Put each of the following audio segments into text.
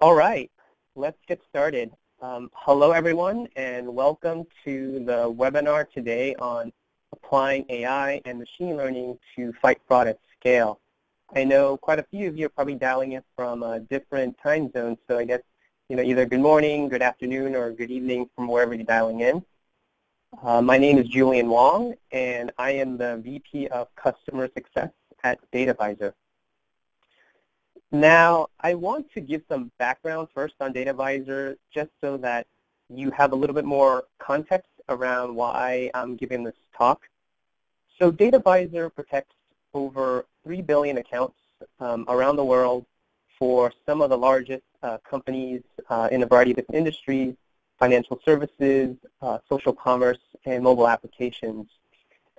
All right, let's get started. Hello, everyone, and welcome to the webinar today on applying AI and machine learning to fight fraud at scale. I know quite a few of you are probably dialing in from different time zones, so I guess either good morning, good afternoon, or good evening from wherever you're dialing in. My name is Julian Wong, and I am the VP of Customer Success at DataVisor. Now, I want to give some background first on DataVisor, just so that you have a little bit more context around why I'm giving this talk. So DataVisor protects over 3 billion accounts around the world for some of the largest companies in a variety of different industries, financial services, social commerce, and mobile applications.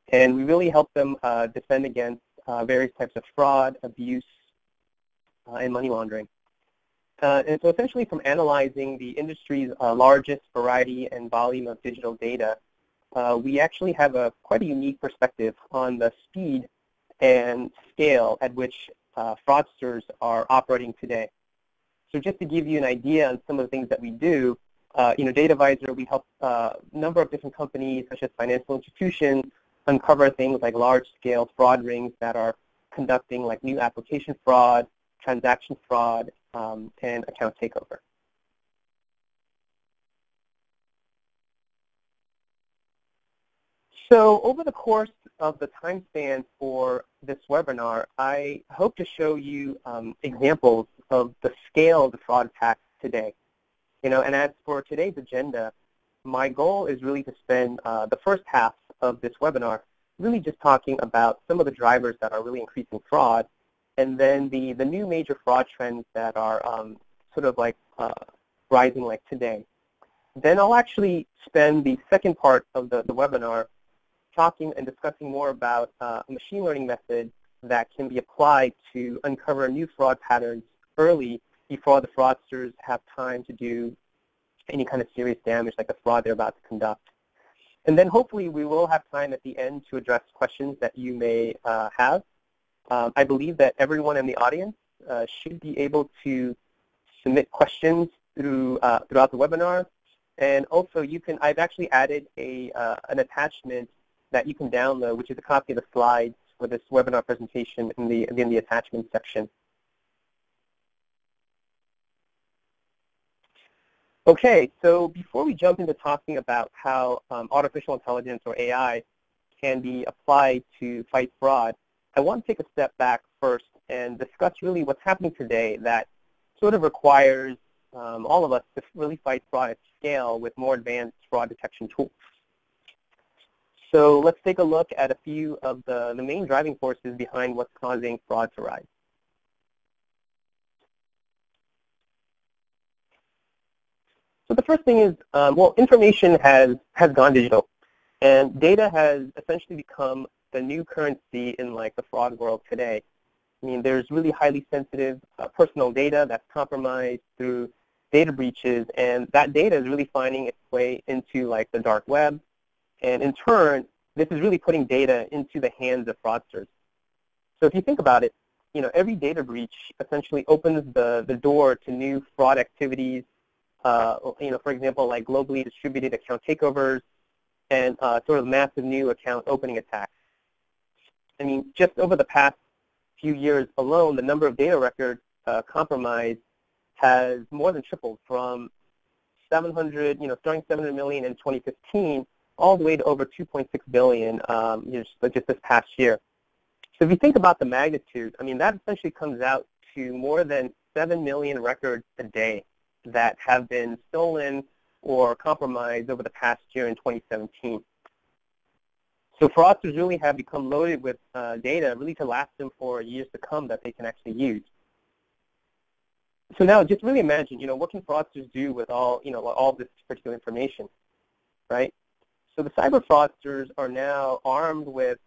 And we really help them defend against various types of fraud, abuse, and money laundering. And so essentially from analyzing the industry's largest variety and volume of digital data, we actually have quite a unique perspective on the speed and scale at which fraudsters are operating today. So just to give you an idea on some of the things that we do, DataVisor, we help a number of different companies, such as financial institutions, uncover things like large-scale fraud rings that are conducting like new application fraud, transaction fraud, and account takeover. So over the course of the time span for this webinar, I hope to show you examples of the scale of the fraud attacks today. And as for today's agenda, my goal is really to spend the first half of this webinar really just talking about some of the drivers that are really increasing fraud, and then the new major fraud trends that are sort of like rising like today. Then I'll actually spend the second part of the webinar talking and discussing more about a machine learning method that can be applied to uncover new fraud patterns early before the fraudsters have time to do any kind of serious damage like the fraud they're about to conduct. And then hopefully we will have time at the end to address questions that you may have. I believe that everyone in the audience should be able to submit questions throughout the webinar. And also I've actually added an attachment that you can download, which is a copy of the slides for this webinar presentation in the attachment section. Okay, so before we jump into talking about how artificial intelligence or AI can be applied to fight fraud, I want to take a step back first and discuss really what's happening today that sort of requires all of us to really fight fraud at scale with more advanced fraud detection tools. So let's take a look at a few of the main driving forces behind what's causing fraud to rise. So the first thing is, well, information has gone digital, and data has essentially become the new currency in like the fraud world today. I mean, there's really highly sensitive personal data that's compromised through data breaches, and that data is really finding its way into like the dark web, and in turn, this is really putting data into the hands of fraudsters. So if you think about it, every data breach essentially opens the door to new fraud activities. For example, like globally distributed account takeovers and sort of massive new account opening attacks. I mean, just over the past few years alone, the number of data records compromised has more than tripled from 700, starting 700 million in 2015, all the way to over 2.6 billion just this past year. So if you think about the magnitude, I mean, that essentially comes out to more than 7 million records a day that have been stolen or compromised over the past year in 2017. So fraudsters really have become loaded with data really to last them for years to come that they can actually use. So now just really imagine, what can fraudsters do with all this particular information, right? So the cyber fraudsters are now armed with,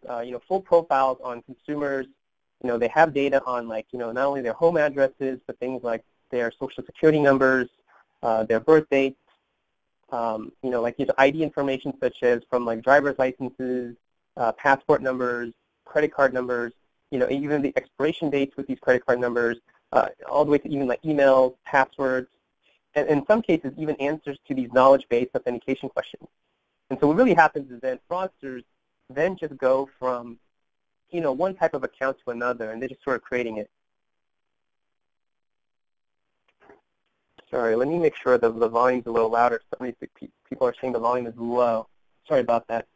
full profiles on consumers. They have data on not only their home addresses, but things like their social security numbers, their birth dates, ID information such as from like driver's licenses, passport numbers, credit card numbers, even the expiration dates with these credit card numbers, all the way to even like emails, passwords, and in some cases even answers to these knowledge-based authentication questions. And so what really happens is that fraudsters then just go from, one type of account to another, and they're just sort of creating it. Sorry, let me make sure that the volume's a little louder. Some of these people are saying the volume is low. Sorry about that.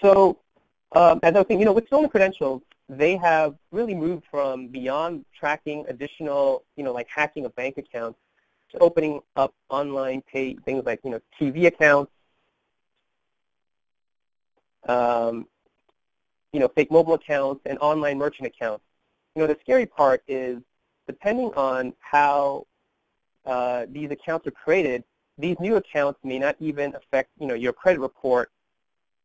So, as I was saying, with stolen credentials, they have really moved from beyond tracking additional, like hacking a bank account, to opening up online things like, TV accounts, fake mobile accounts, and online merchant accounts. The scary part is, depending on how these accounts are created, these new accounts may not even affect, your credit report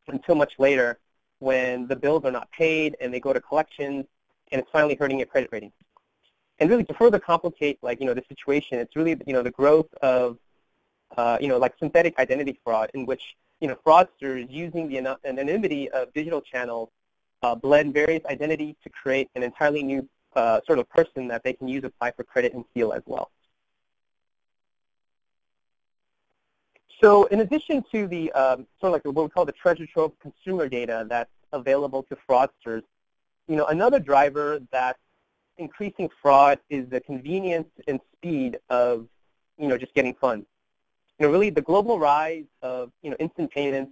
until much later, when the bills are not paid and they go to collections, and it's finally hurting your credit rating. And really, to further complicate, the situation, it's really, the growth of, like synthetic identity fraud, in which, fraudsters, using the anonymity of digital channels, blend various identities to create an entirely new sort of person that they can use to apply for credit and steal as well. So in addition to the sort of like what we call the treasure trove of consumer data that's available to fraudsters, another driver that's increasing fraud is the convenience and speed of, just getting funds. Really the global rise of, instant payments,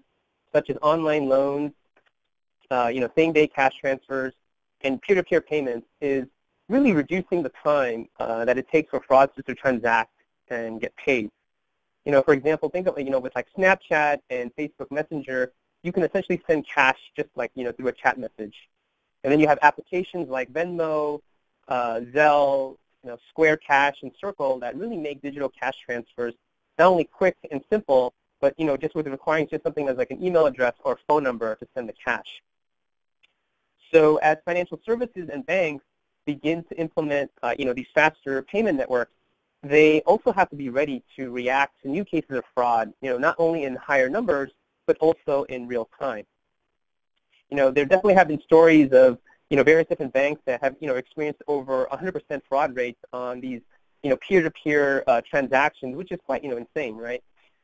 such as online loans, same-day cash transfers, and peer-to-peer payments is really reducing the time that it takes for fraudsters to transact and get paid. For example, think of, with like Snapchat and Facebook Messenger, you can essentially send cash just like, through a chat message. And then you have applications like Venmo, Zelle, Square Cash, and Circle that really make digital cash transfers not only quick and simple, but, just with requiring just something as like an email address or phone number to send the cash. So as financial services and banks begin to implement, these faster payment networks, they also have to be ready to react to new cases of fraud, not only in higher numbers, but also in real time. There definitely have been stories of, various different banks that have, experienced over 100% fraud rates on these, peer-to-peer transactions, which is quite, insane, right?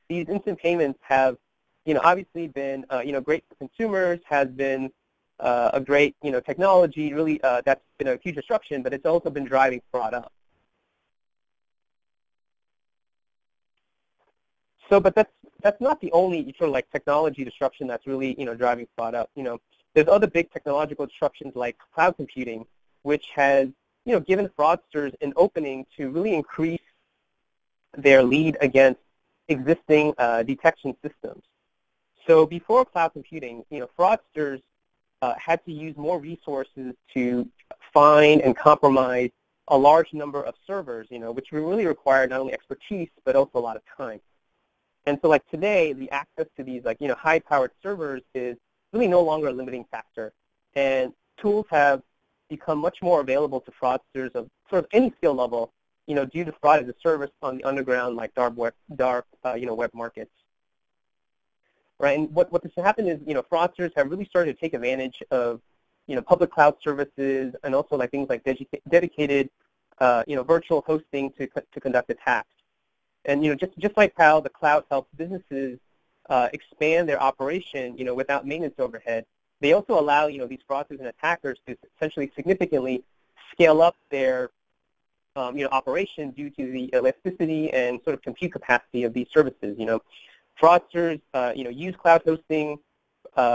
These instant payments have, obviously been, great for consumers, has been a great, technology, really, that's been a huge disruption, but it's also been driving fraud up. So, but that's not the only sort of like technology disruption that's really, driving fraud up. There's other big technological disruptions like cloud computing, which has, given fraudsters an opening to really increase their lead against existing detection systems. So before cloud computing, fraudsters had to use more resources to find and compromise a large number of servers, which really required not only expertise, but also a lot of time. And so like today, the access to these like, high-powered servers is really no longer a limiting factor. And tools have become much more available to fraudsters of sort of any skill level, due to fraud as a service on the underground like dark web markets. Right, and what has happened is, fraudsters have really started to take advantage of, public cloud services and also like things like dedicated, virtual hosting to conduct attacks. And just like how the cloud helps businesses expand their operation, without maintenance overhead, they also allow these fraudsters and attackers to essentially significantly scale up their operation due to the elasticity and sort of compute capacity of these services. Fraudsters use cloud hosting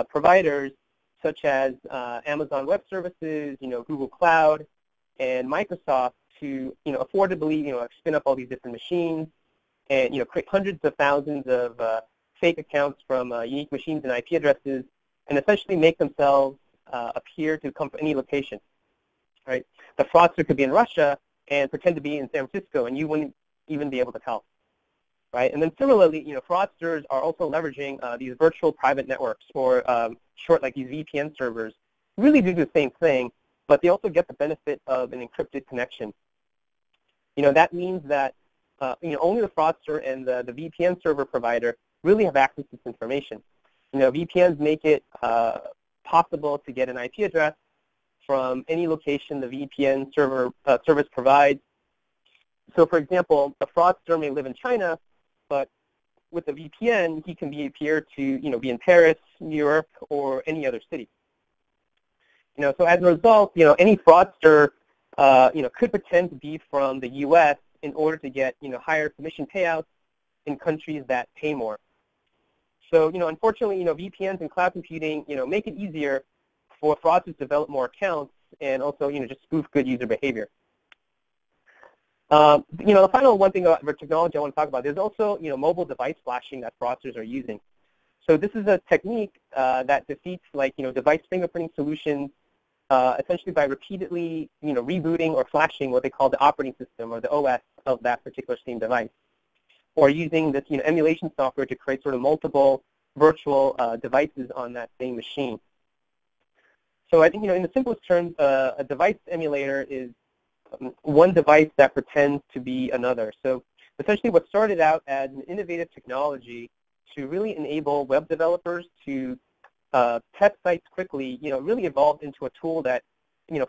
providers such as Amazon Web Services, Google Cloud, and Microsoft to affordably spin up all these different machines and create hundreds of thousands of fake accounts from unique machines and IP addresses, and essentially make themselves appear to come from any location. Right? The fraudster could be in Russia and pretend to be in San Francisco, and you wouldn't even be able to tell. Right? And then similarly, fraudsters are also leveraging these virtual private networks, or short like these VPN servers, really do the same thing, but they also get the benefit of an encrypted connection. That means that only the fraudster and the VPN server provider really have access to this information. VPNs make it possible to get an IP address from any location the VPN service provides. So, for example, a fraudster may live in China, but with a VPN, he can appear to be in Paris, New York, or any other city. So as a result, any fraudster could pretend to be from the U.S. in order to get higher commission payouts in countries that pay more. So unfortunately, VPNs and cloud computing make it easier for fraudsters to develop more accounts and also just spoof good user behavior. The final one thing about technology I want to talk about is also mobile device flashing that fraudsters are using. So this is a technique that defeats device fingerprinting solutions essentially by repeatedly rebooting or flashing what they call the operating system or the OS of that particular same device, or using this emulation software to create sort of multiple virtual devices on that same machine. So I think in the simplest terms, a device emulator is one device that pretends to be another. So essentially what started out as an innovative technology to really enable web developers to test sites quickly, really evolved into a tool that,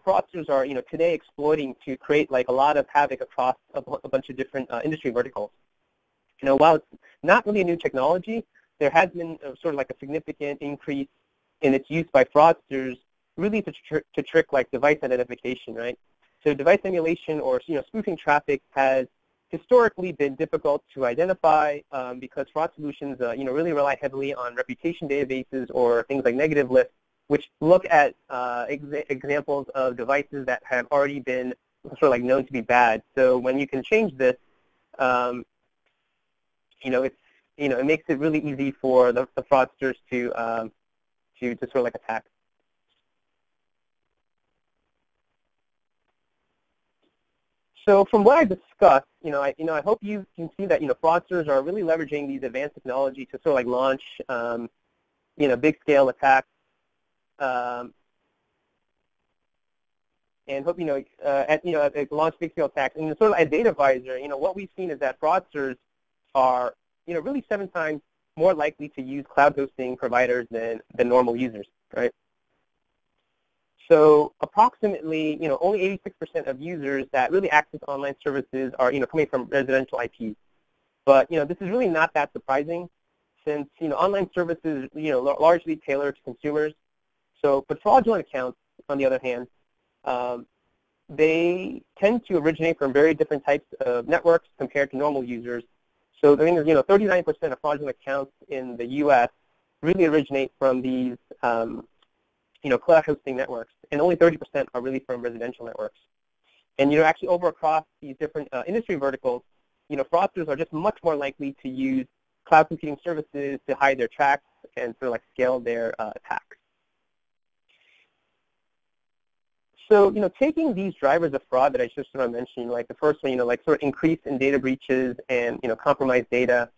fraudsters are, today exploiting to create a lot of havoc across a bunch of different industry verticals. While it's not really a new technology, there has been sort of a significant increase in its use by fraudsters, really to trick device identification, right? So device emulation or spoofing traffic has historically been difficult to identify because fraud solutions really rely heavily on reputation databases or things like negative lists, which look at examples of devices that have already been sort of known to be bad. So when you can change this, it makes it really easy for the fraudsters to sort of attack. So from what I discussed, I hope you can see that fraudsters are really leveraging these advanced technology to sort of launch big scale attacks, and hope launch big scale attacks. And sort of as data advisor, what we've seen is that fraudsters are really 7 times more likely to use cloud hosting providers than normal users, right? So approximately, only 86% of users that really access online services are, coming from residential IPs. But, this is really not that surprising since, online services, largely tailor to consumers. So, but fraudulent accounts, on the other hand, they tend to originate from very different types of networks compared to normal users. So, I think 39% of fraudulent accounts in the U.S. really originate from these cloud hosting networks, and only 30% are really from residential networks. And actually over across these different industry verticals, fraudsters are just much more likely to use cloud computing services to hide their tracks and sort of scale their attacks. So taking these drivers of fraud that I just sort of mentioned, the first one, sort of increase in data breaches and compromised data.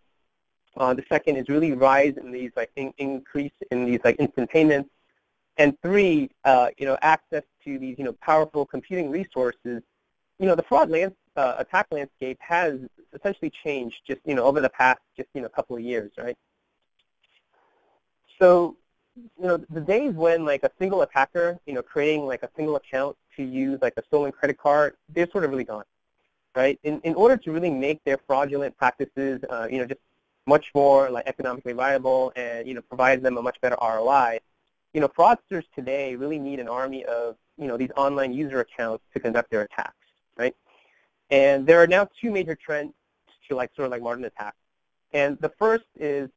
The second is really rise in these increase in these instant payments. And 3, access to these, powerful computing resources. The fraud attack landscape has essentially changed just, over the past just, couple of years, right? So, the days when a single attacker, creating a single account to use a stolen credit card, they're sort of really gone, right? In order to really make their fraudulent practices, just much more economically viable and, provide them a much better ROI, fraudsters today really need an army of, these online user accounts to conduct their attacks, right? And there are now 2 major trends to sort of modern attacks. And the first is,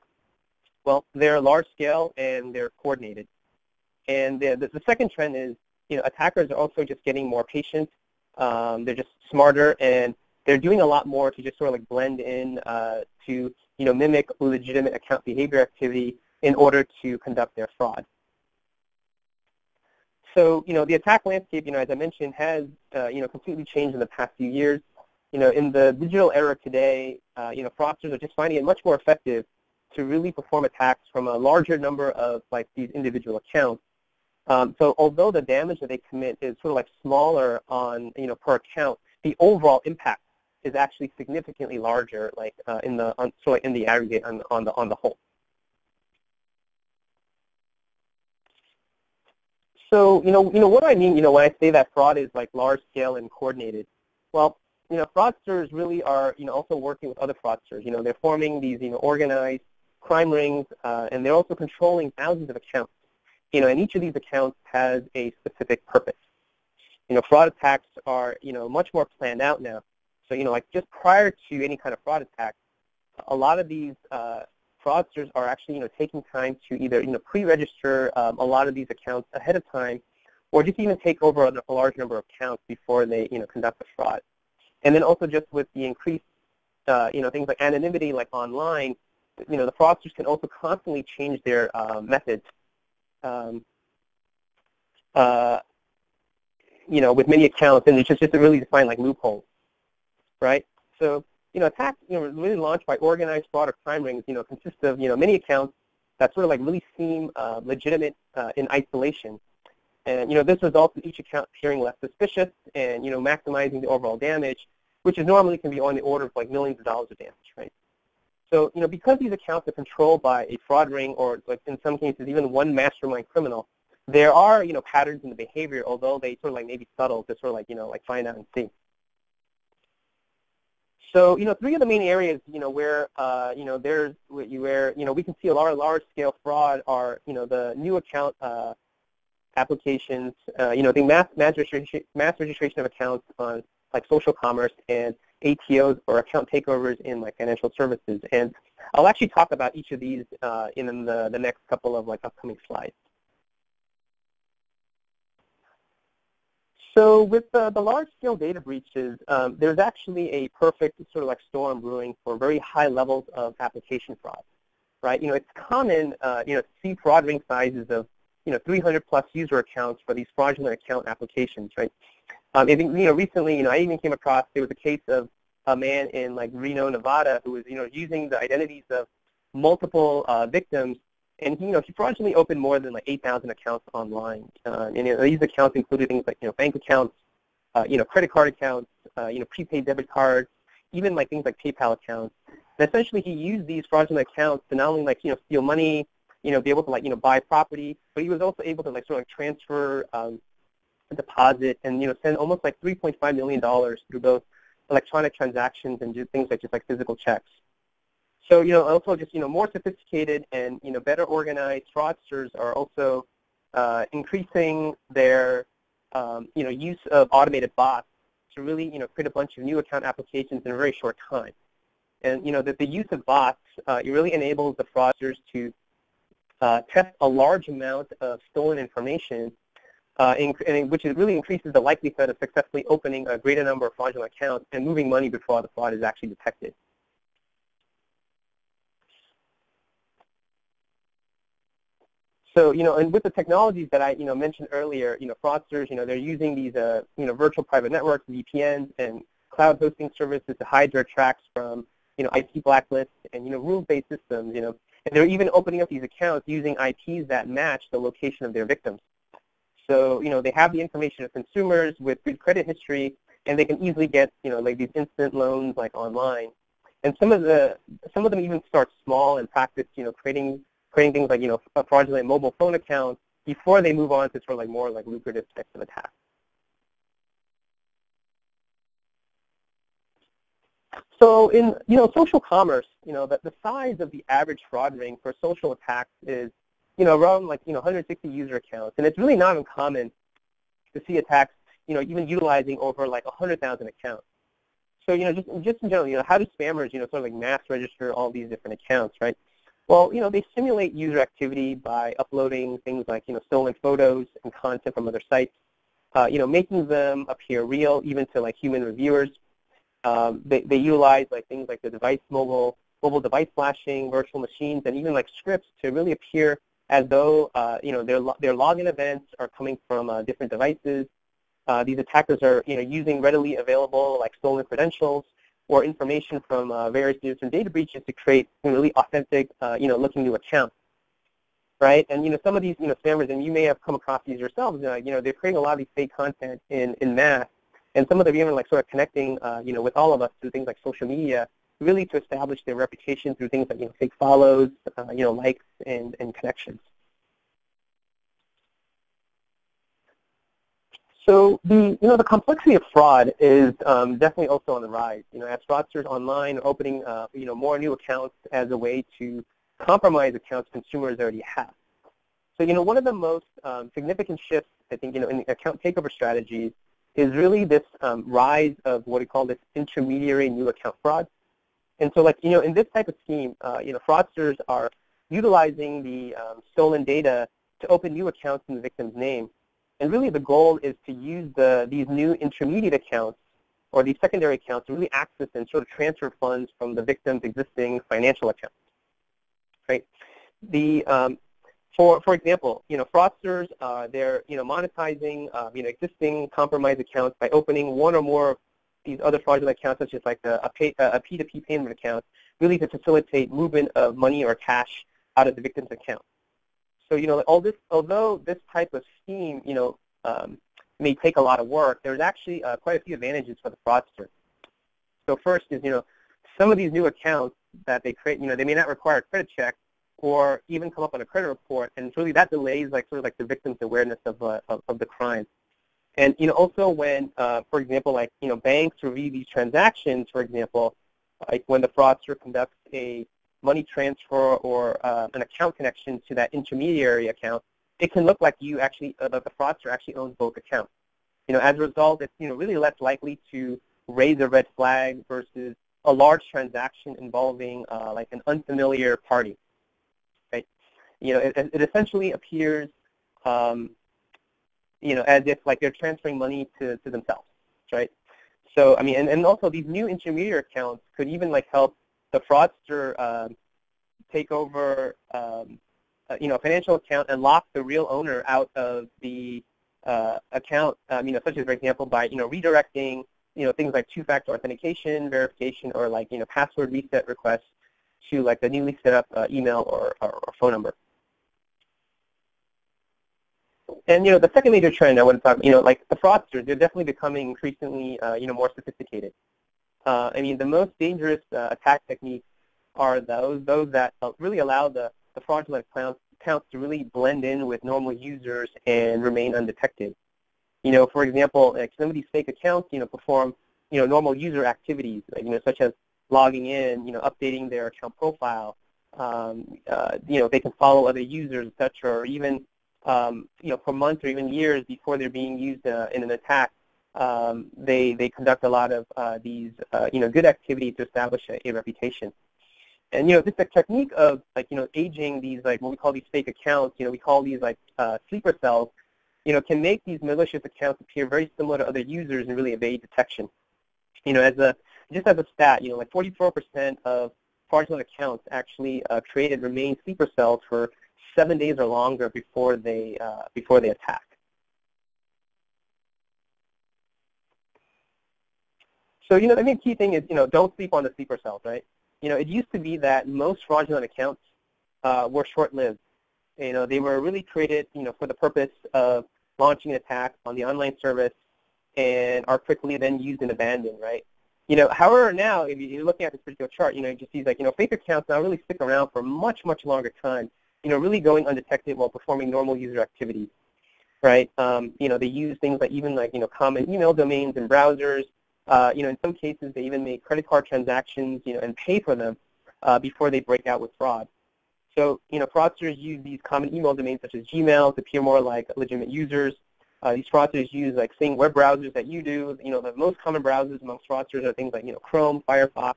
well, they're large scale and they're coordinated. And the second trend is, attackers are also just getting more patient. They're just smarter, and they're doing a lot more to just sort of blend in to, mimic legitimate account behavior activity in order to conduct their fraud. So, the attack landscape, as I mentioned, has, completely changed in the past few years. In the digital era today, fraudsters are just finding it much more effective to really perform attacks from a larger number of these individual accounts. So although the damage that they commit is sort of smaller on, per account, the overall impact is actually significantly larger, in the aggregate on the whole. So, what do I mean, when I say that fraud is like large scale and coordinated? Well, fraudsters really are, also working with other fraudsters. They're forming these, organized crime rings, and they're also controlling thousands of accounts. And each of these accounts has a specific purpose. Fraud attacks are, much more planned out now. So, like just prior to any kind of fraud attack, a lot of these fraudsters are actually, taking time to either, pre-register a lot of these accounts ahead of time, or just even take over a large number of accounts before they, conduct the fraud. And then also just with the increased, things like anonymity, like online, the fraudsters can also constantly change their methods. With many accounts, and it's just to really define like loopholes, right? So, attacks, really launched by organized fraud or crime rings, consist of, many accounts that sort of like really seem legitimate in isolation. And, this results in each account appearing less suspicious and, maximizing the overall damage, which is normally can be on the order of like millions of dollars of damage, right? So, because these accounts are controlled by a fraud ring or like in some cases even one mastermind criminal, there are, patterns in the behavior, although they sort of like maybe subtle to sort of like, like find out and see. So, three of the main areas, where, there's where, we can see a lot of large-scale fraud are, the new account applications, the mass registration of accounts on like social commerce and ATOs or account takeovers in like financial services. And I'll actually talk about each of these in the next couple of like upcoming slides. So with the large-scale data breaches, there's actually a perfect sort of like storm brewing for very high levels of application fraud, right? It's common, to see fraud ring sizes of, 300 plus user accounts for these fraudulent account applications, right? I think, recently, I even came across, there was a case of a man in like Reno, Nevada, who was, using the identities of multiple victims. And he fraudulently opened more than like 8,000 accounts online. And these accounts included things like bank accounts, credit card accounts, prepaid debit cards, even like things like PayPal accounts. And essentially, he used these fraudulent accounts to not only like steal money, be able to like buy property, but he was also able to like sort of like transfer, deposit, and send almost like $3.5 million through both electronic transactions and do things like just like physical checks. So, also just, more sophisticated and, better organized fraudsters are also increasing their, use of automated bots to really, create a bunch of new account applications in a very short time. And, that the use of bots, it really enables the fraudsters to test a large amount of stolen information, which really increases the likelihood of successfully opening a greater number of fraudulent accounts and moving money before the fraud is actually detected. So, and with the technologies that I, mentioned earlier, fraudsters, they're using these, virtual private networks, VPNs, and cloud hosting services to hide their tracks from, IP blacklists and, rules-based systems, and they're even opening up these accounts using IPs that match the location of their victims. So, they have the information of consumers with good credit history, and they can easily get, like these instant loans like online. And some of them even start small and practice, creating things like, fraudulent mobile phone accounts before they move on to sort of like more like lucrative types of attacks. So in, social commerce, the size of the average fraud ring for social attacks is, around like, 160 user accounts. And it's really not uncommon to see attacks, even utilizing over like 100,000 accounts. So, just in general, how do spammers, sort of like mass register all these different accounts, right? Well, they simulate user activity by uploading things like, stolen photos and content from other sites, making them appear real even to like human reviewers. They utilize like things like the mobile device flashing, virtual machines, and even like scripts to really appear as though, their login events are coming from different devices. These attackers are, using readily available like stolen credentials or information from various different data breaches to create really authentic, looking new accounts, right? And some of these, spammers, and you may have come across these yourselves. They're creating a lot of these fake content in mass, and some of them even like sort of connecting, with all of us through things like social media, really to establish their reputation through things like fake follows, likes and connections. So the complexity of fraud is definitely also on the rise. As fraudsters online are opening more new accounts as a way to compromise accounts consumers already have. So one of the most significant shifts, I think, in the account takeover strategies is really this rise of what we call this intermediary new account fraud. And so, in this type of scheme, fraudsters are utilizing the stolen data to open new accounts in the victim's name. And really the goal is to use these new intermediate accounts or these secondary accounts to really access and sort of transfer funds from the victim's existing financial accounts, right? For example, fraudsters, they're monetizing existing compromised accounts by opening one or more of these other fraudulent accounts, such as like a P2P payment account, really to facilitate movement of money or cash out of the victim's account. So although this type of scheme may take a lot of work, there's actually quite a few advantages for the fraudster. So first is some of these new accounts that they create, they may not require a credit check or even come up on a credit report, and really that delays the victim's awareness of the crime. And also when, for example, banks review these transactions, for example, like when the fraudster conducts a money transfer or an account connection to that intermediary account, it can look like the fraudster actually owns both accounts. As a result, it's really less likely to raise a red flag versus a large transaction involving like an unfamiliar party. Right? It essentially appears as if like they're transferring money to themselves, right? So and also these new intermediary accounts could even help the fraudster take over a financial account and lock the real owner out of the account, such as, for example, by redirecting things like two-factor authentication, verification, or password reset requests to the newly set up email or phone number. And the second major trend I want to talk about, the fraudsters, they're definitely becoming increasingly more sophisticated. The most dangerous attack techniques are those that really allow the fraudulent accounts to really blend in with normal users and remain undetected. For example, some of these fake accounts, perform, normal user activities, such as logging in, updating their account profile. They can follow other users, etc., or even, for months or even years before they're being used in an attack. They conduct a lot of these, good activities to establish a reputation. And, this technique of, aging these, what we call these fake accounts, we call these, sleeper cells, can make these malicious accounts appear very similar to other users and really evade detection. Just as a stat, 44% of fraudulent accounts actually created remain sleeper cells for 7 days or longer before they attack. So, I think the key thing is, don't sleep on the sleeper cells, right? It used to be that most fraudulent accounts were short-lived. They were really created, for the purpose of launching an attack on the online service and are quickly then used and abandoned, right? However, now, if you're looking at this particular chart, you just see fake accounts now really stick around for much, much longer time, really going undetected while performing normal user activities, right? They use things like even common email domains and browsers. In some cases, they even make credit card transactions, and pay for them before they break out with fraud. So, fraudsters use these common email domains such as Gmail to appear more like legitimate users. These fraudsters use same web browsers that you do. The most common browsers amongst fraudsters are things like Chrome, Firefox,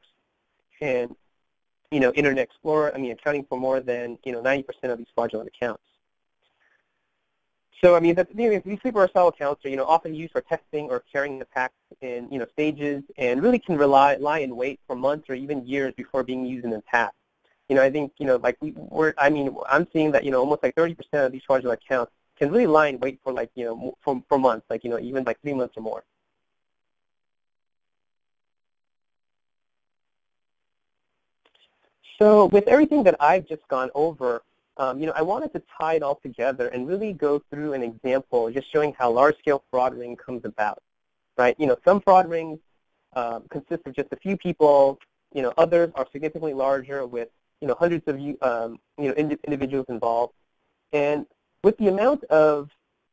and Internet Explorer. Accounting for more than 90% of these fraudulent accounts. So these sleeper cell accounts are often used for testing or carrying attacks in stages, and really can lie in wait for months or even years before being used in an attack. I think I'm seeing that almost 30% of these fraudulent accounts can really lie in wait for for months, even 3 months or more. So with everything that I've just gone over, I wanted to tie it all together and really go through an example just showing how large-scale fraud ring comes about, right? Some fraud rings consist of just a few people. Others are significantly larger with hundreds of individuals involved. And with the amount of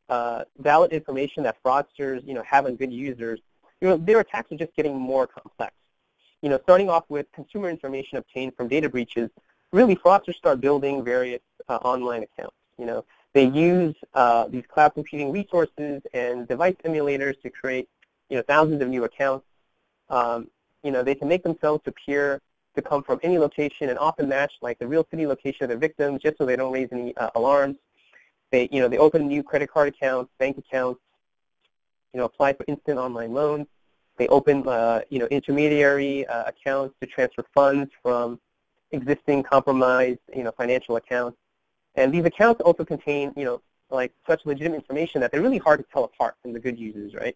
valid information that fraudsters, have on good users, their attacks are just getting more complex. Starting off with consumer information obtained from data breaches, really fraudsters start building various online accounts. They use these cloud computing resources and device emulators to create, thousands of new accounts. They can make themselves appear to come from any location and often match like the real city location of the victims just so they don't raise any alarms. They open new credit card accounts, bank accounts, apply for instant online loans. They open, intermediary accounts to transfer funds from existing compromised, financial accounts. And these accounts also contain, like such legitimate information that they're really hard to tell apart from the good users, right?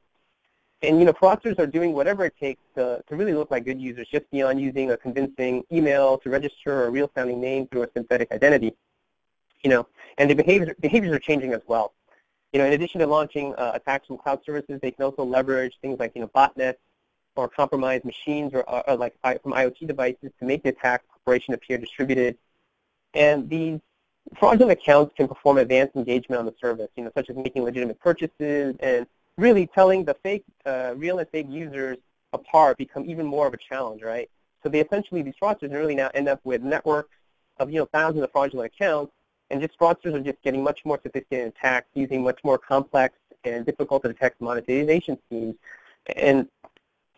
And, fraudsters are doing whatever it takes to really look like good users, just beyond using a convincing email to register a real-sounding name through a synthetic identity. And the behaviors are changing as well. In addition to launching attacks from cloud services, they can also leverage things like, botnets or compromised machines or like from IoT devices to make the attack operation appear distributed. And these fraudulent accounts can perform advanced engagement on the service, such as making legitimate purchases, and really telling the real and fake users apart become even more of a challenge, right? So these fraudsters really now end up with networks of, thousands of fraudulent accounts, and just fraudsters are just getting much more sophisticated attacks using much more complex and difficult to detect monetization schemes. And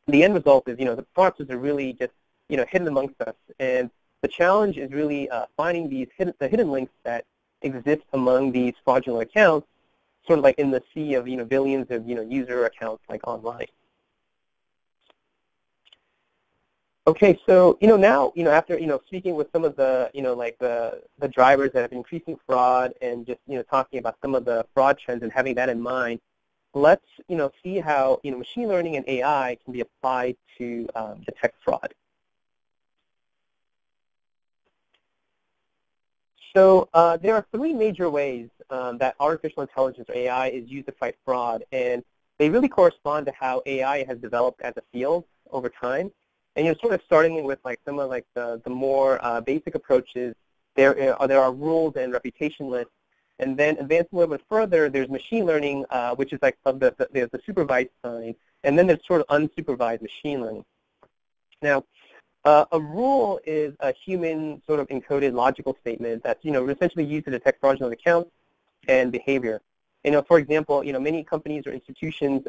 the end result is, the fraudsters are really just, hidden amongst us. And the challenge is really finding the hidden links that exist among these fraudulent accounts, sort of like in the sea of, billions of, user accounts like online. Okay, so, now, after, speaking with some of the, like the drivers that have been increasing fraud and just, talking about some of the fraud trends and having that in mind, let's, see how, machine learning and AI can be applied to detect fraud. So there are three major ways that artificial intelligence, or AI, is used to fight fraud, and they really correspond to how AI has developed as a field over time. And sort of starting with like some of like the more basic approaches, there are rules and reputation lists, and then advancing a little bit further, there's machine learning, which is like of the supervised kind, and then there's sort of unsupervised machine learning. Now, a rule is a human sort of encoded logical statement that's essentially used to detect fraudulent accounts and behavior. For example, many companies or institutions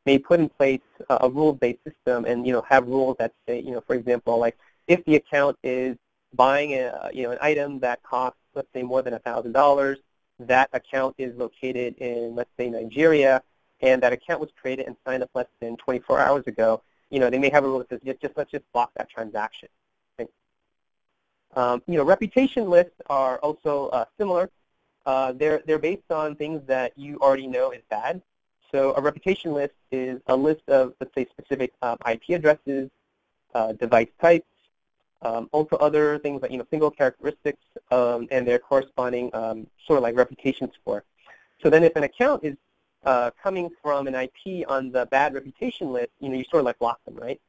may put in place a rules-based system and have rules that say, for example, like if the account is buying an item that costs, let's say, more than $1,000, that account is located in, let's say, Nigeria, and that account was created and signed up less than 24 hours ago. They may have a rule that says let's just block that transaction. Okay? Reputation lists are also similar. They're based on things that you already know is bad. So a reputation list is a list of, let's say, specific IP addresses, device types, also other things like single characteristics and their corresponding sort of like reputation score. So then if an account is coming from an IP on the bad reputation list, you sort of like block them, right?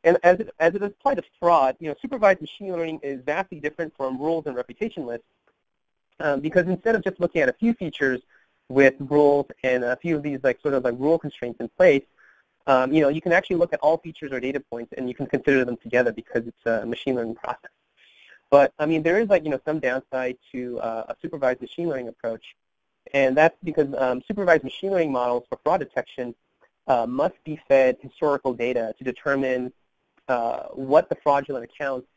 And as it applies to fraud, supervised machine learning is vastly different from rules and reputation lists because instead of just looking at a few features with rules and a few of these like sort of like rule constraints in place, you can actually look at all features or data points and you can consider them together because it's a machine learning process. But I mean, there is like some downside to a supervised machine learning approach, and that's because supervised machine learning models for fraud detection must be fed historical data to determine what the fraudulent accounts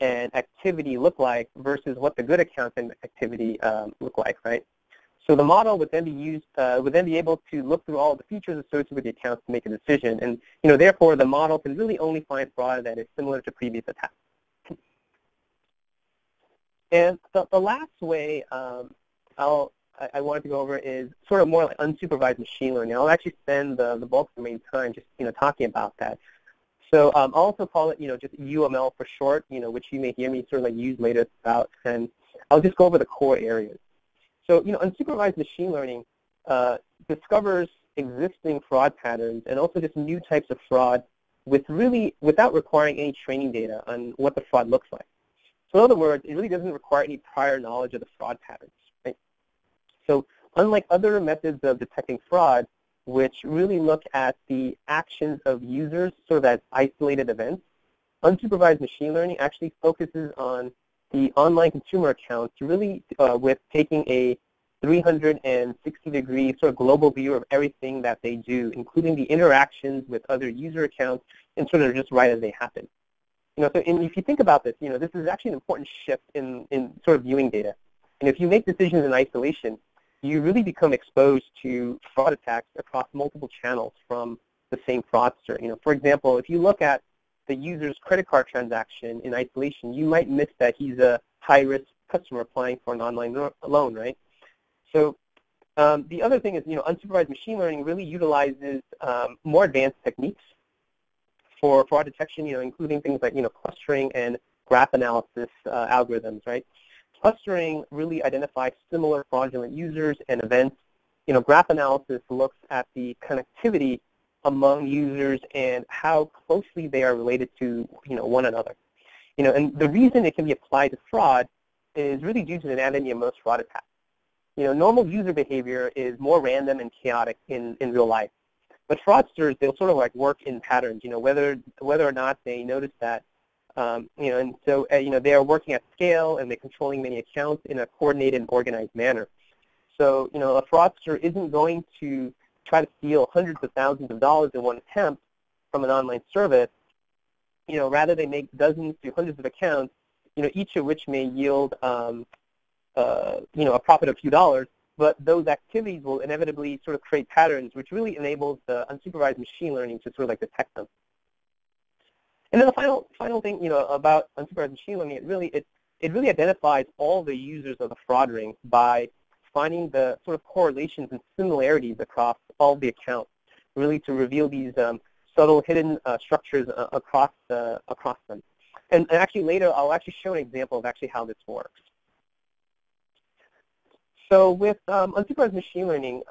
and activity look like versus what the good accounts and activity look like, right? So the model would then be used, would then be able to look through all the features associated with the accounts to make a decision, and therefore the model can really only find fraud that is similar to previous attacks. And the last way I wanted to go over is sort of more like unsupervised machine learning. I'll actually spend the bulk of the main time just talking about that. So I'll also call it just UML for short, which you may hear me sort of like use later throughout, and I'll just go over the core areas. So unsupervised machine learning discovers existing fraud patterns and also just new types of fraud without requiring any training data on what the fraud looks like. So in other words, it really doesn't require any prior knowledge of the fraud patterns, right? So unlike other methods of detecting fraud, which really look at the actions of users sort of as isolated events, unsupervised machine learning actually focuses on the online consumer accounts, really with taking a 360-degree sort of global view of everything that they do, including the interactions with other user accounts, and sort of just right as they happen. So if you think about this, this is actually an important shift in sort of viewing data. And if you make decisions in isolation, you really become exposed to fraud attacks across multiple channels from the same fraudster. For example, if you look at the user's credit card transaction in isolation, you might miss that he's a high-risk customer applying for an online loan, right? So the other thing is, unsupervised machine learning really utilizes more advanced techniques for fraud detection, including things like, clustering and graph analysis algorithms, right? Clustering really identifies similar fraudulent users and events. Graph analysis looks at the connectivity among users and how closely they are related to, one another. And the reason it can be applied to fraud is really due to the anatomy of most fraud attacks. Normal user behavior is more random and chaotic in real life. But fraudsters, they'll sort of like work in patterns, whether or not they notice that, and so, they are working at scale and they're controlling many accounts in a coordinated and organized manner. So, a fraudster isn't going to try to steal hundreds of thousands of dollars in one attempt from an online service. Rather they make dozens to hundreds of accounts, each of which may yield, a profit of a few dollars, but those activities will inevitably sort of create patterns, which really enables the unsupervised machine learning to sort of like detect them. And then the final thing, about unsupervised machine learning, it really identifies all the users of the fraud ring by finding the sort of correlations and similarities across all the accounts, really to reveal these subtle hidden structures across them. And actually later, I'll actually show an example of actually how this works. So with unsupervised machine learning,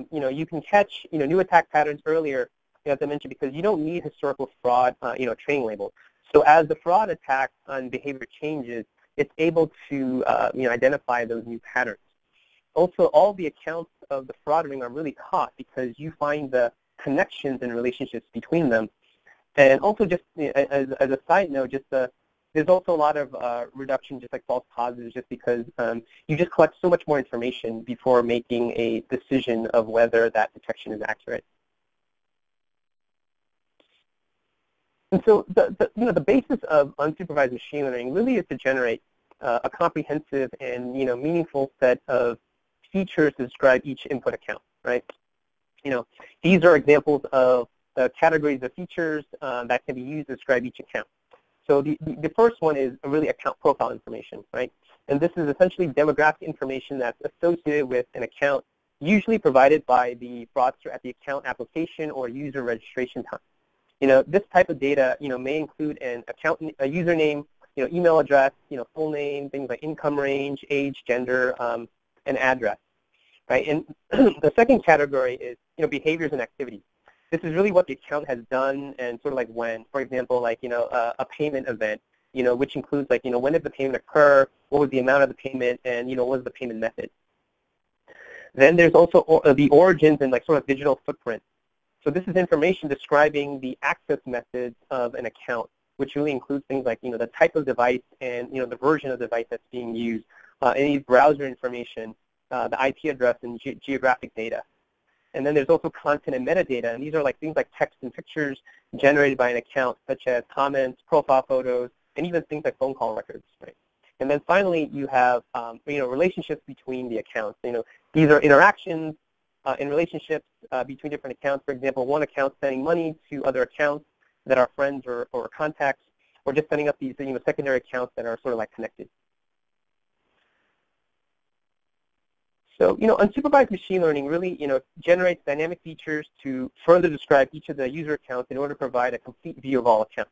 you can catch new attack patterns earlier, as I mentioned, because you don't need historical fraud training labels. So as the fraud attack and behavior changes, it's able to identify those new patterns. Also, all the accounts of the fraud ring are really caught because you find the connections and relationships between them. And also, just as a side note, there's also a lot of reduction, just like false positives, just because you just collect so much more information before making a decision of whether that detection is accurate. And so the basis of unsupervised machine learning really is to generate a comprehensive and meaningful set of features to describe each input account, right? These are examples of the categories of features that can be used to describe each account. So the first one is really account profile information, right? And this is essentially demographic information that's associated with an account, usually provided by the fraudster at the account application or user registration time. This type of data, may include a username, email address, full name, things like income range, age, gender, and address, right? And the second category is, behaviors and activities. This is really what the account has done and sort of like when. For example, like, a payment event, which includes like, when did the payment occur, what was the amount of the payment, and, what was the payment method. Then there's also the origins and like sort of digital footprint. So this is information describing the access methods of an account, which really includes things like, the type of device and, the version of the device that's being used, any browser information, the IP address and geographic data. And then there's also content and metadata, and these are like things like text and pictures generated by an account, such as comments, profile photos, and even things like phone call records, right? And then finally, you have, relationships between the accounts. These are interactions in relationships between different accounts. For example, one account sending money to other accounts that are friends or contacts, or just setting up these, secondary accounts that are sort of like connected. So, unsupervised machine learning really, generates dynamic features to further describe each of the user accounts in order to provide a complete view of all accounts,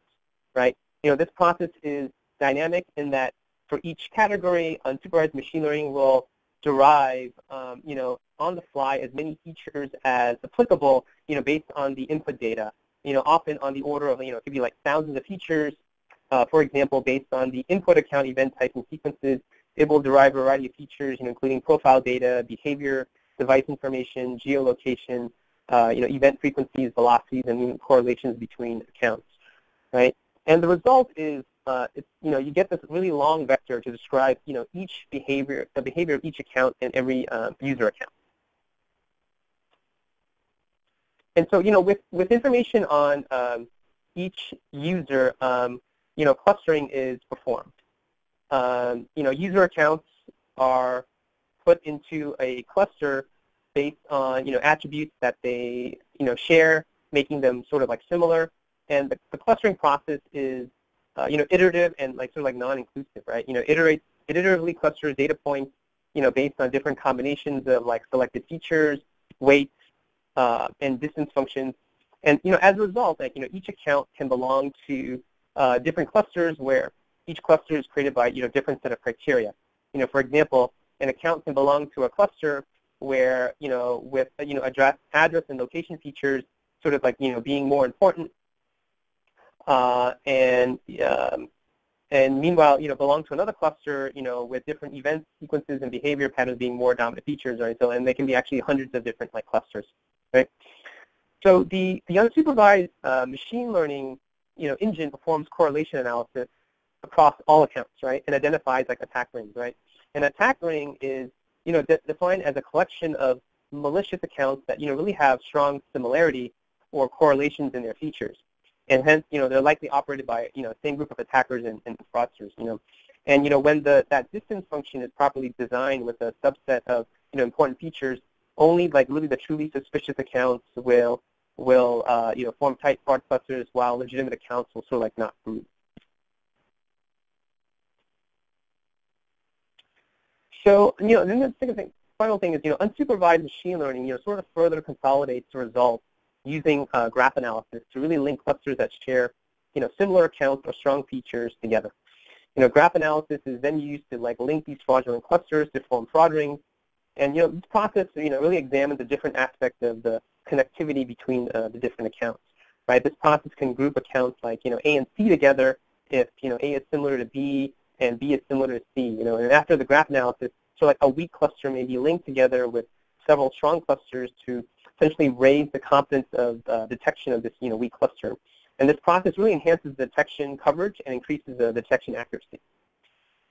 right? This process is dynamic in that for each category, unsupervised machine learning will derive, on the fly as many features as applicable, based on the input data, often on the order of, it could be like thousands of features. For example, based on the input account event types and sequences, it will derive a variety of features, including profile data, behavior, device information, geolocation, event frequencies, velocities, and even correlations between accounts, right? And the result is, you get this really long vector to describe, each behavior, the behavior of each account and every user account. And so, with information on each user, clustering is performed. User accounts are put into a cluster based on, attributes that they, share, making them sort of like similar. And the clustering process is, iterative and sort of like non-inclusive, right? Iteratively clusters data points, based on different combinations of like selected features, weights, and distance functions. And, as a result, each account can belong to different clusters where each cluster is created by, different set of criteria. For example, an account can belong to a cluster where, with, address and location features sort of like, being more important, and meanwhile, belong to another cluster, with different event sequences and behavior patterns being more dominant features, right? So, and they can be actually hundreds of different clusters, right? So the unsupervised machine learning, engine performs correlation analysis across all accounts, right, and identifies attack rings, right? An attack ring is, defined as a collection of malicious accounts that, really have strong similarity or correlations in their features. And hence, they're likely operated by, same group of attackers and fraudsters, And, when that distance function is properly designed with a subset of, important features, only really the truly suspicious accounts will form tight fraud clusters, while legitimate accounts will sort of not group. So, then the second thing, final thing is, unsupervised machine learning, sort of further consolidates the results using graph analysis to really link clusters that share, similar accounts or strong features together. Graph analysis is then used to link these fraudulent clusters to form fraud rings. And, this process, really examines the different aspects of the connectivity between the different accounts, right? This process can group accounts like, A and C together if, A is similar to B and B is similar to C, and after the graph analysis, so a weak cluster may be linked together with several strong clusters to essentially raise the confidence of detection of this, weak cluster. And this process really enhances the detection coverage and increases the detection accuracy.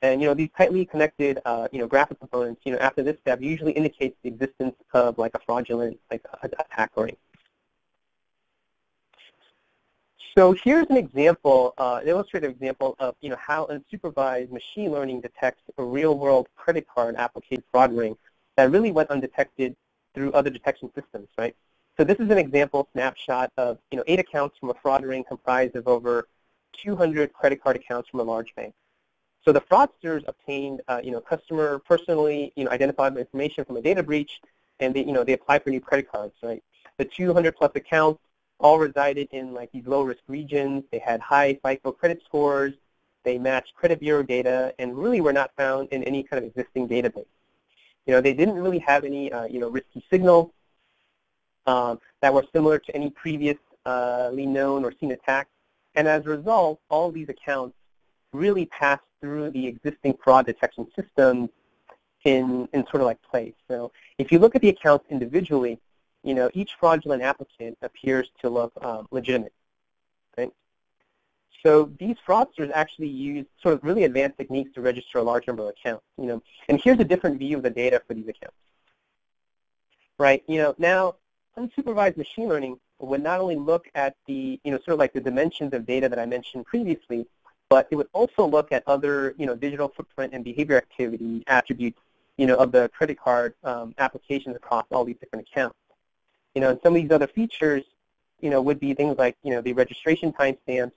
And, these tightly connected, graphic components, after this step usually indicates the existence of a fraudulent, attack ring. So here's an example, an illustrative example of, how unsupervised machine learning detects a real-world credit card application fraud ring that really went undetected through other detection systems, right? So this is an example snapshot of, 8 accounts from a fraud ring comprised of over 200 credit card accounts from a large bank. So the fraudsters obtained, customer personally, identifiable information from a data breach, and they applied for new credit cards, right? The 200 plus accounts all resided in these low-risk regions. They had high FICO credit scores. They matched credit bureau data, and really were not found in any kind of existing database. They didn't really have any, risky signals that were similar to any previously known or seen attacks. And as a result, all of these accounts really passed through the existing fraud detection systems in sort of place. So if you look at the accounts individually, each fraudulent applicant appears to look legitimate, right? So these fraudsters actually use sort of really advanced techniques to register a large number of accounts, And here's a different view of the data for these accounts, right? Now unsupervised machine learning would not only look at the, sort of the dimensions of data that I mentioned previously, but it would also look at other, digital footprint and behavior activity attributes, of the credit card applications across all these different accounts. And some of these other features, would be things like, the registration timestamps,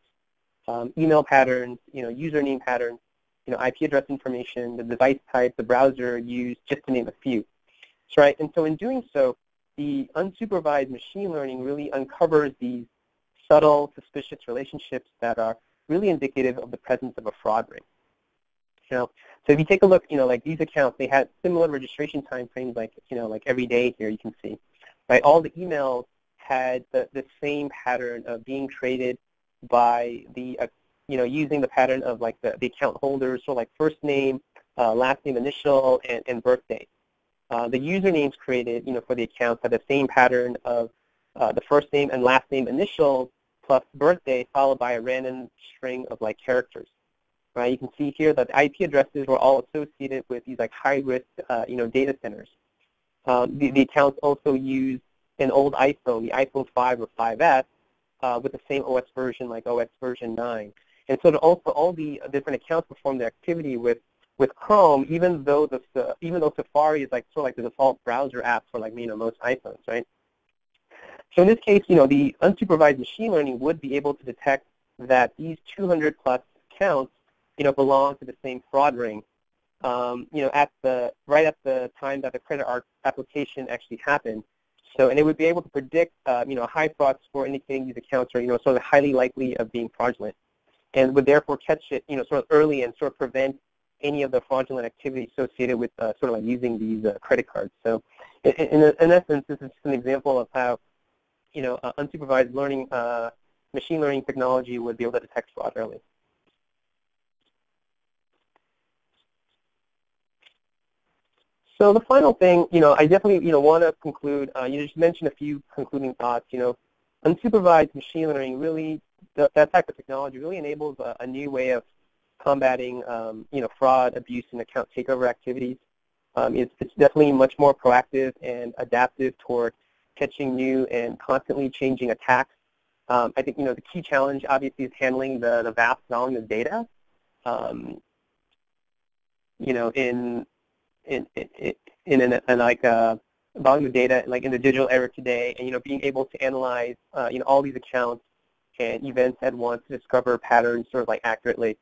email patterns, username patterns, IP address information, the device type, the browser used, just to name a few. So, right? And so in doing so, the unsupervised machine learning really uncovers these subtle, suspicious relationships that are really indicative of the presence of a fraud ring. So if you take a look, these accounts, they had similar registration time frames, every day here you can see, right? All the emails had the same pattern of being traded by the, using the pattern of the account holders, so first name, last name initial, and birth date. the usernames created, for the accounts have the same pattern of the first name and last name initials plus birthday followed by a random string of like characters. Right? You can see here that the IP addresses were all associated with these like high-risk, data centers. The accounts also use an old iPhone, the iPhone 5 or 5S, with the same OS version, like OS version 9. And so also all the different accounts perform the activity with Chrome, even though Safari is like sort of like the default browser app for like most iPhones, right? So in this case, the unsupervised machine learning would be able to detect that these 200 plus accounts, belong to the same fraud ring, right at the time that the credit application actually happened. So, and it would be able to predict, a high fraud score indicating these accounts are, sort of highly likely of being fraudulent, and would therefore catch it, sort of early and sort of prevent any of the fraudulent activity associated with sort of like using these credit cards. So, in essence, this is just an example of how, unsupervised learning, machine learning technology would be able to detect fraud early. So the final thing, I definitely, want to conclude. You just mentioned a few concluding thoughts. Unsupervised machine learning really, that type of technology really enables a new way of combating, fraud, abuse, and account takeover activities. It's definitely much more proactive and adaptive toward catching new and constantly changing attacks. I think, the key challenge obviously is handling the vast volume of data, in like volume of data like in the digital era today, and being able to analyze all these accounts and events at once to discover patterns sort of like accurately,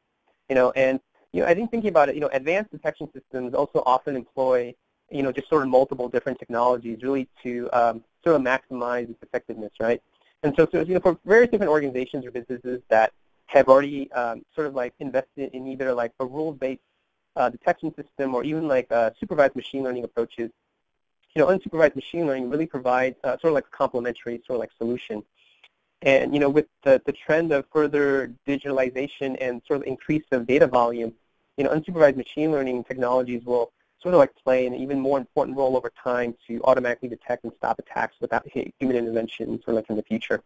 and I think thinking about it, advanced detection systems also often employ just sort of multiple different technologies really to sort of maximize its effectiveness, right? And so for various different organizations or businesses that have already sort of like invested in either like a rule-based detection system or even like supervised machine learning approaches, unsupervised machine learning really provides sort of like a complementary sort of like solution. And with the trend of further digitalization and sort of increase of data volume, unsupervised machine learning technologies will sort of like play an even more important role over time to automatically detect and stop attacks without human intervention sort of like in the future.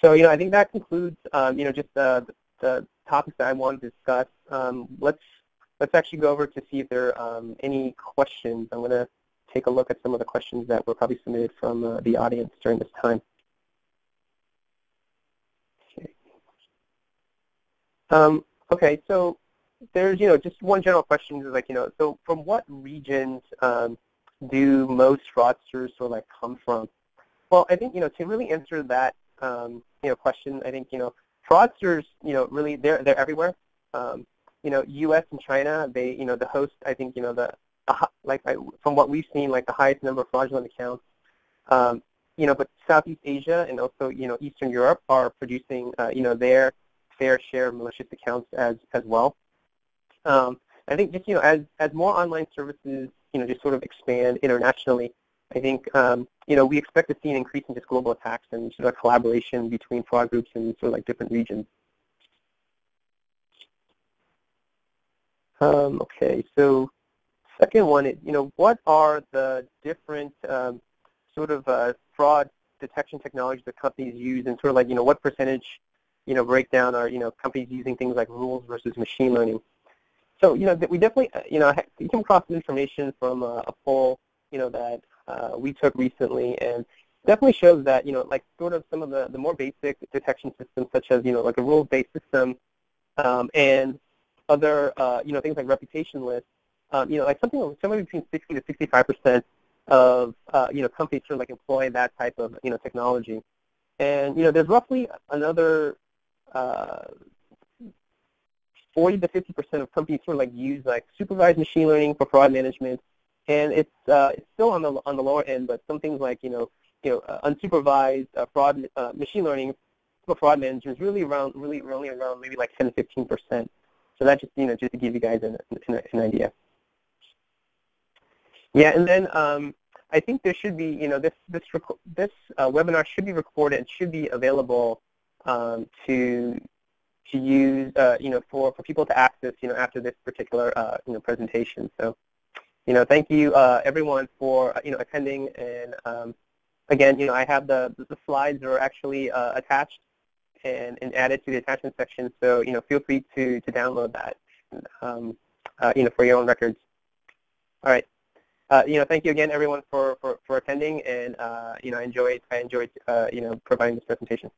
So I think that concludes just the topics that I wanted to discuss. Let's actually go over to see if there are any questions. I'm going to take a look at some of the questions that were probably submitted from the audience during this time. Okay. Okay, so there's just one general question is like so from what regions do most fraudsters sort of like come from? Well, I think to really answer that question, I think fraudsters really they're everywhere. U.S. and China, they the host, I think from what we've seen, like the highest number of fraudulent accounts. But Southeast Asia and also Eastern Europe are producing their fair share of malicious accounts as well. I think just as more online services just sort of expand internationally, I think we expect to see an increase in just global attacks and sort of collaboration between fraud groups in sort of like different regions. Okay, so second one is what are the different sort of fraud detection technologies that companies use, and sort of like what percentage breakdown are companies using things like rules versus machine learning. So we definitely we came across some information from a poll that we took recently, and definitely shows that like sort of some of the more basic detection systems, such as like a rules-based system and other things like reputation lists, like somewhere between 60 to 65% of companies sort of like employ that type of technology, and there's roughly another 40 to 50% of companies sort of like use like supervised machine learning for fraud management, and it's still on the lower end, but some things like unsupervised fraud machine learning for fraud management is really only around maybe like 10 to 15%. So that just just to give you guys an idea. Yeah, and then I think there should be this webinar should be recorded and should be available to use for people to access after this particular presentation. So Thank you everyone for attending, and again, I have the slides are actually attached and added to the attachment section, so feel free to download that, for your own records. All right. Thank you again, everyone, for attending, and I enjoyed providing this presentation.